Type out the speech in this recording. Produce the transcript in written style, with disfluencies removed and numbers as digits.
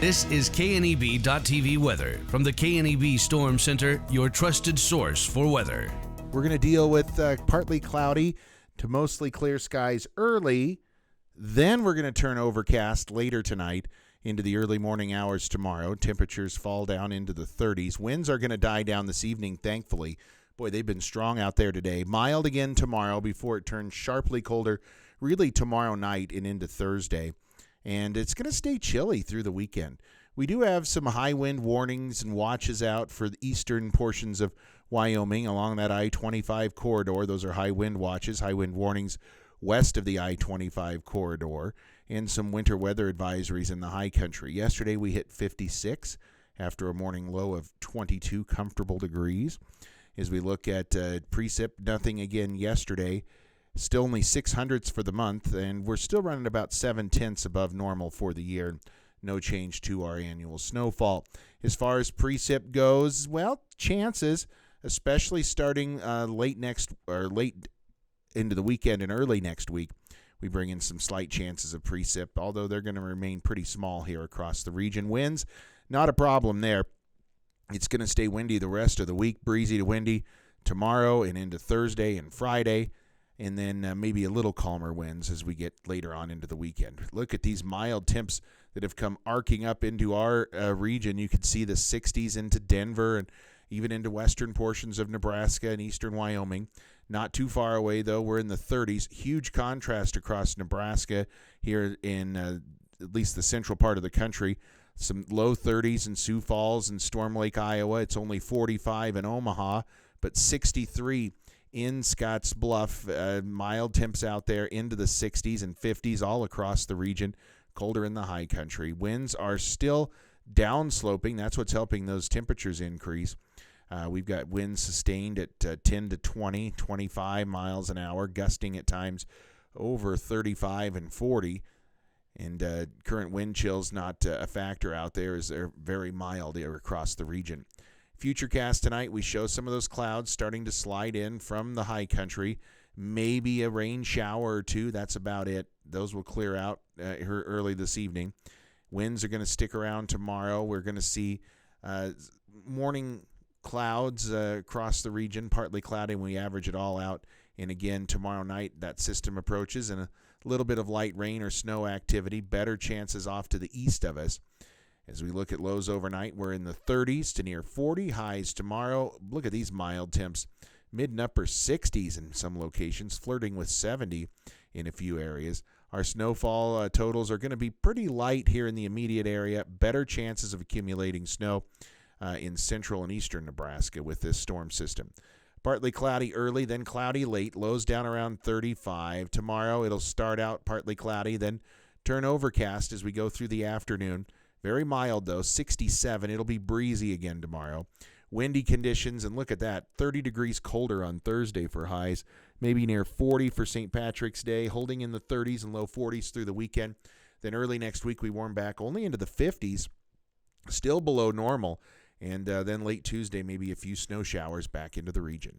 This is KNEB.TV weather from the KNEB Storm Center, your trusted source for weather. We're going to deal with partly cloudy to mostly clear skies early. Then we're going to turn overcast later tonight into the early morning hours tomorrow. Temperatures fall down into the 30s. Winds are going to die down this evening, thankfully. Boy, they've been strong out there today. Mild again tomorrow before it turns sharply colder, really tomorrow night and into Thursday. And it's going to stay chilly through the weekend. We do have some high wind warnings and watches out for the eastern portions of Wyoming along that I-25 corridor. Those are high wind watches, high wind warnings west of the I-25 corridor, and some winter weather advisories in the high country. Yesterday we hit 56 after a morning low of 22 comfortable degrees. As we look at precip, nothing again yesterday. Still only 600ths for the month, and we're still running about 7/10 above normal for the year. No change to our annual snowfall. As far as precip goes, well, chances, especially starting late into the weekend and early next week, we bring in some slight chances of precip, although they're going to remain pretty small here across the region. Winds, not a problem there. It's going to stay windy the rest of the week, breezy to windy tomorrow and into Thursday and Friday. And then maybe a little calmer winds as we get later on into the weekend. Look at these mild temps that have come arcing up into our region. You can see the 60s into Denver and even into western portions of Nebraska and eastern Wyoming. Not too far away, though. We're in the 30s. Huge contrast across Nebraska here in at least the central part of the country. Some low 30s in Sioux Falls and Storm Lake, Iowa. It's only 45 in Omaha, but 63 in Scotts Bluff. Mild temps out there into the 60s and 50s all across the region. Colder in the high country. Winds are still downsloping. That's what's helping those temperatures increase. We've got winds sustained at 10 to 20, 25 miles an hour, gusting at times over 35 and 40. And current wind chills not a factor out there as they're very mild here across the region. Futurecast tonight, we show some of those clouds starting to slide in from the high country. Maybe a rain shower or two. That's about it. Those will clear out early this evening. Winds are going to stick around tomorrow. We're going to see morning clouds across the region, partly cloudy when we average it all out. And again, tomorrow night, that system approaches and a little bit of light rain or snow activity. Better chances off to the east of us. As we look at lows overnight, we're in the 30s to near 40. Highs tomorrow. Look at these mild temps. Mid and upper 60s in some locations, flirting with 70 in a few areas. Our snowfall totals are going to be pretty light here in the immediate area. Better chances of accumulating snow in central and eastern Nebraska with this storm system. Partly cloudy early, then cloudy late. Lows down around 35. Tomorrow it'll start out partly cloudy, then turn overcast as we go through the afternoon. Very mild, though, 67. It'll be breezy again tomorrow. Windy conditions, and look at that, 30 degrees colder on Thursday for highs, maybe near 40 for St. Patrick's Day, holding in the 30s and low 40s through the weekend. Then early next week, we warm back only into the 50s, still below normal. And then late Tuesday, maybe a few snow showers back into the region.